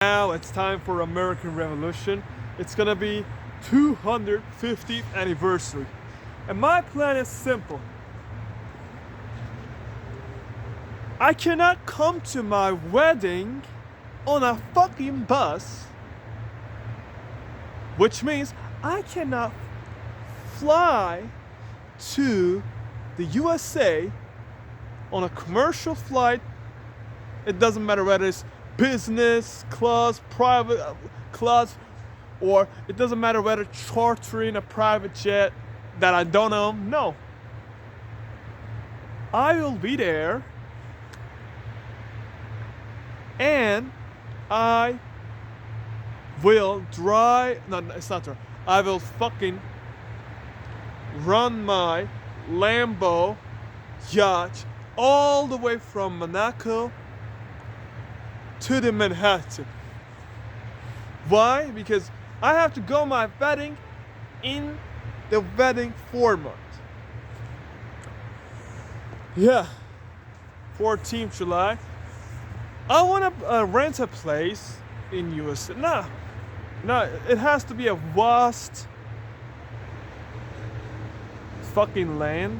Now it's time for American Revolution. It's gonna be 250th anniversary. And my plan is simple. I cannot come to my wedding on a fucking bus, which means I cannot fly to the USA on a commercial flight. It doesn't matter whether it's business class, private class, or it doesn't matter whether chartering a private jet that I don't own. No. I will be there and I will drive. No, it's not drive. I will fucking run my Lambo yacht all the way from Monaco to the Manhattan. Why? Because I have to go my wedding in the wedding format. Yeah, 14th July. I want to rent a place in USA. No, it has to be a vast fucking land,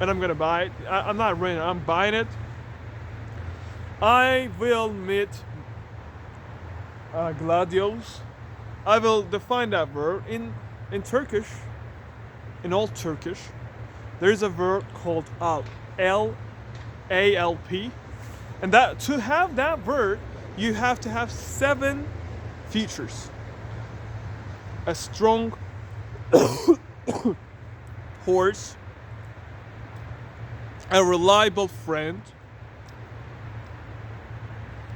and I'm gonna buy it. I'm not renting. I'm buying it. I will meet gladios. I will define that word in Turkish. In Old Turkish, there is a word called ALP, and that to have that word, you have to have 7 features: a strong horse, a reliable friend,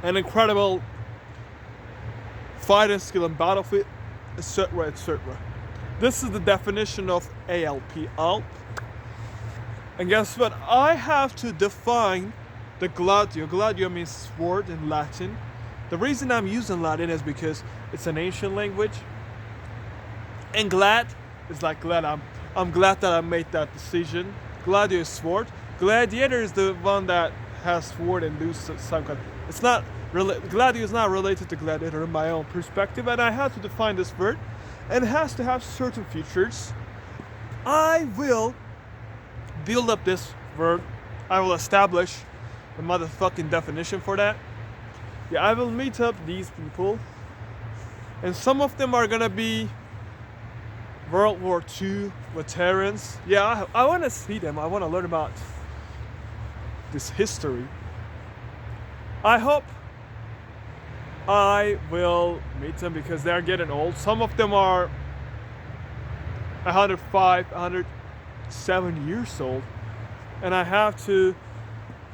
an incredible fighting skill and battlefield, etc., etc. This is the definition of ALP. And guess what? I have to define the gladio. Gladio means sword in Latin. The reason I'm using Latin is because it's an ancient language. And glad is like glad. I'm glad that I made that decision. Gladio is sword. Gladiator is the one that has sword and do some kind. It's not Gladio is not related to gladiator in my own perspective, and I have to define this word, and it has to have certain features. I will build up this word. I will establish the motherfucking definition for that. Yeah, I will meet up these people, and some of them are gonna be World War II veterans. Yeah, I want to see them. I want to learn about this history. I hope I will meet them because they're getting old. Some of them are 105, 107 years old. And I have to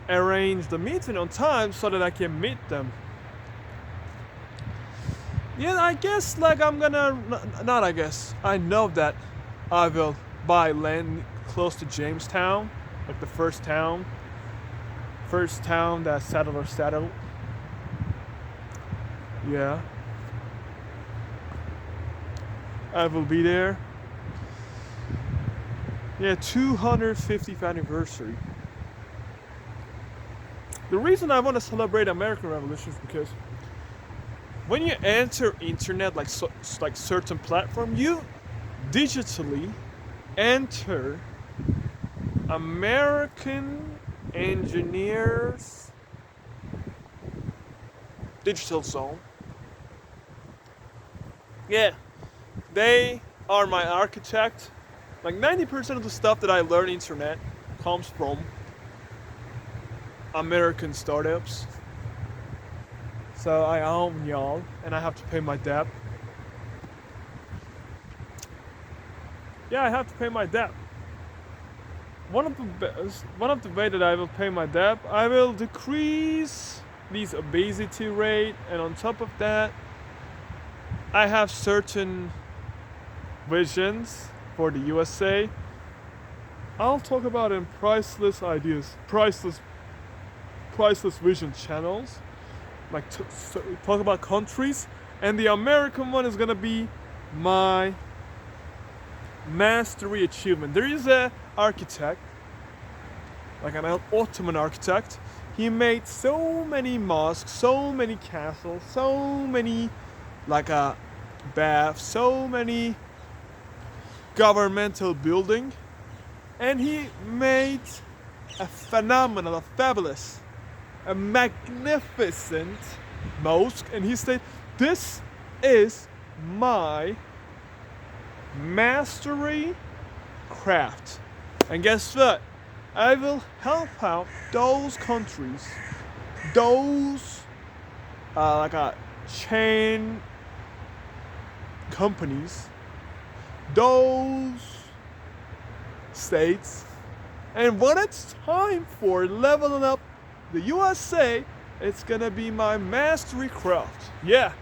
arrange the meeting on time so that I can meet them. Yeah, I guess like I know that I will buy land close to Jamestown, like the first town that settlers settled. Yeah. I will be there. Yeah, 250th anniversary. The reason I want to celebrate American Revolution is because when you enter internet, like certain platform, you digitally enter American engineers digital zone. Yeah, they are my architect. Like 90% of the stuff that I learn internet comes from American startups. So I own y'all, and I have to pay my debt. Yeah, I have to pay my debt. One of the way that I will pay my debt, I will decrease these obesity rate, and on top of that, I have certain visions for the USA. I'll talk about in priceless ideas, priceless vision channels. Like talk about countries, and the American one is gonna be my mastery achievement. There is a architect, like an Ottoman architect, He made so many mosques, so many castles, so many baths, so many governmental building, and he made a phenomenal, a fabulous, a magnificent mosque, and he said, "This is my mastery craft." And guess what? I will help out those countries, those chain companies, those states, and when it's time for leveling up the USA, it's gonna be my mastery craft. Yeah,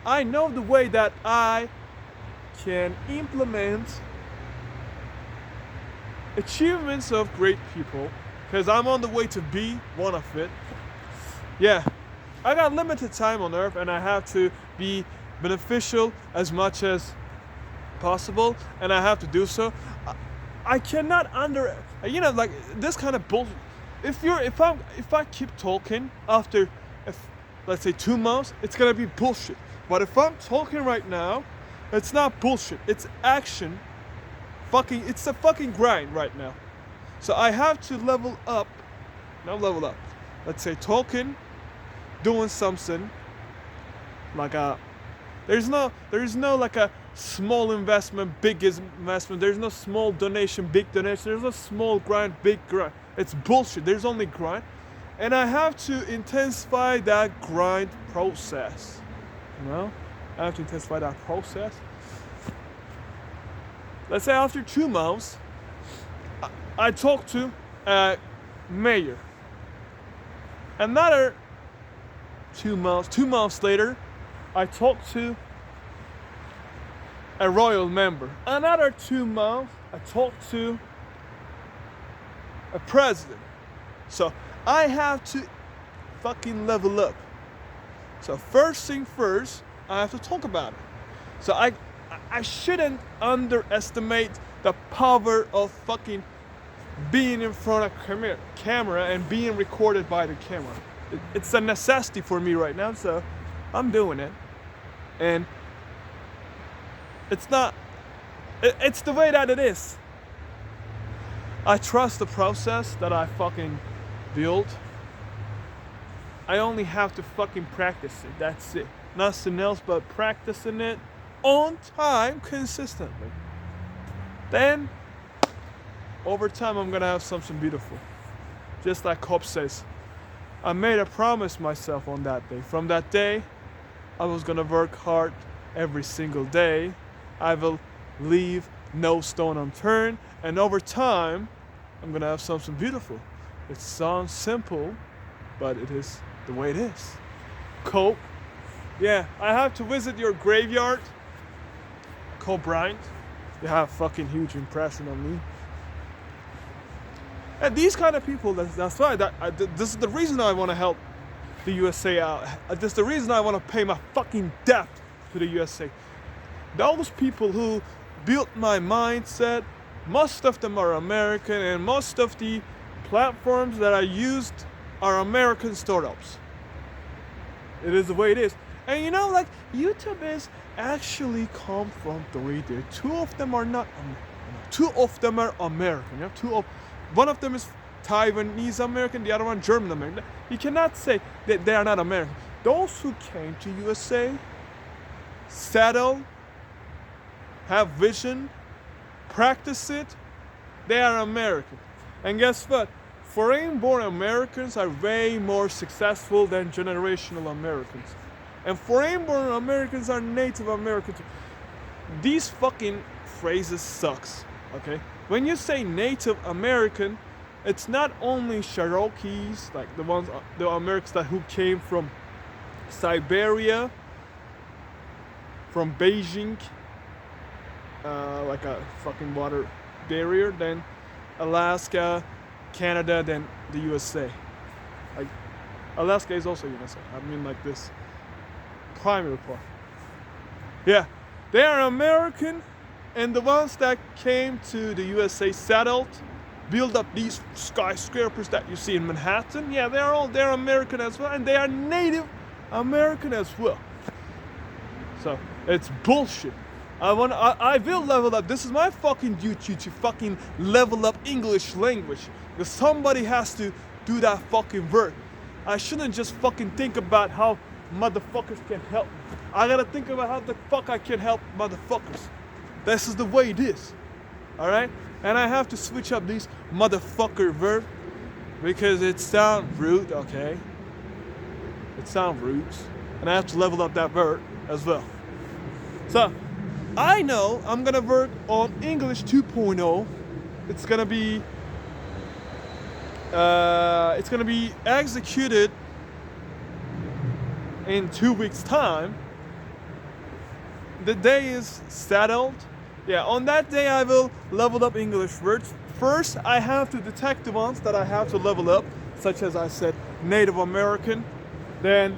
I know the way that I can implement achievements of great people, because I'm on the way to be one of it. Yeah, I got limited time on Earth, and I have to be beneficial as much as possible, and I have to do so. I cannot this kind of bullshit. If I keep talking after, let's say 2 months, it's gonna be bullshit. But if I'm talking right now, it's not bullshit. It's action. It's a fucking grind right now. So I have to level up. Not level up. Let's say talking, doing something there's no like a small investment, big investment. There's no small donation, big donation. There's no small grind, big grind. It's bullshit. There's only grind. And I have to intensify that grind process. I have to intensify that process. Let's say after 2 months, I talk to a mayor. Another 2 months. 2 months later, I talk to a royal member. Another 2 months, I talk to a president. So I have to fucking level up. So first thing first, I have to talk about it. So I shouldn't underestimate the power of fucking being in front of camera and being recorded by the camera. It's a necessity for me right now, so I'm doing it. And it's the way that it is. I trust the process that I fucking built. I only have to fucking practice it. That's it. Nothing else but practicing it on time consistently. Then over time I'm gonna have something beautiful. Just like Cobb says, I made a promise myself on that day. From that day, I was gonna work hard every single day. I will leave no stone unturned, and over time I'm gonna have something beautiful. It sounds simple, but it is the way it is. Cobb, yeah, I have to visit your graveyard. Kobe Bryant, you have a fucking huge impression on me. And these kind of people, that's why this is the reason I want to help the USA out. This is the reason I want to pay my fucking debt to the USA. Those people who built my mindset, most of them are American, and most of the platforms that I used are American startups. It is the way it is. And YouTube is actually come from three there. Two of them are not, two of them are American. One of them is Taiwanese American, the other one German American. You cannot say that they are not American. Those who came to USA, settle, have vision, practice it, they are American. And guess what? Foreign-born Americans are way more successful than generational Americans. And foreign-born Americans are Native Americans. These fucking phrases sucks, okay? When you say Native American, it's not only Cherokees, like the Americans who came from Siberia, from Beijing, like a fucking water barrier, then Alaska, Canada, then the USA. Like Alaska is also USA. I mean, like this primary part. Yeah, they are American, and the ones that came to the USA settled, build up these skyscrapers that you see in Manhattan. Yeah, they're American as well, and they are Native American as well. So it's bullshit. I will level up. This is my fucking duty to fucking level up English language. Because somebody has to do that fucking work. I shouldn't just fucking think about how motherfuckers can help me. I gotta think about how the fuck I can help motherfuckers. This is the way it is. Alright? And I have to switch up these motherfucker verb because it sounds rude, okay? It sounds rude. And I have to level up that verb as well. So, I know I'm gonna work on English 2.0. It's gonna be executed in 2 weeks' time. The day is settled. Yeah, on that day I will level up English words. First, I have to detect the ones that I have to level up, such as I said, Native American. Then,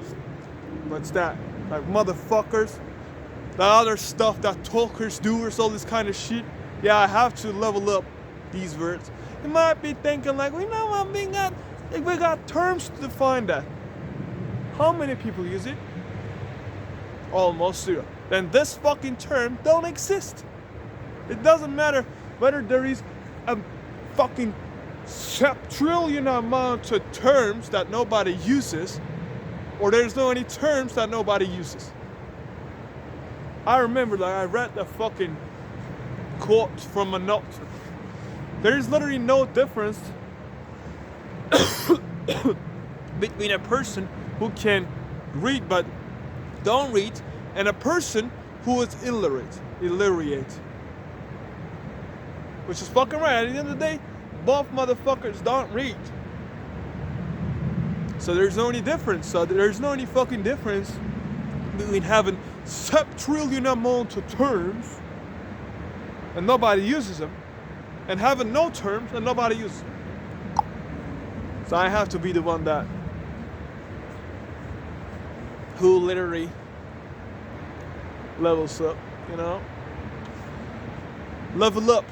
what's that? Like motherfuckers. The other stuff that talkers, doers, all this kind of shit. Yeah, I have to level up these words. You might be thinking like, we know what we got terms to define that. How many people use it? Almost zero. Then this fucking term don't exist. It doesn't matter whether there is a fucking septrillion amount of terms that nobody uses, or there's no any terms that nobody uses. I remember like I read the fucking quote from a note. There is literally no difference between a person who can read but don't read and a person who is illiterate. Which is fucking right. At the end of the day, both motherfuckers don't read. So there's no any difference. So there's no any fucking difference between having septrillion amount of terms and nobody uses them, and having no terms and nobody uses them. So I have to be the one that who literally levels up, you know? Level up.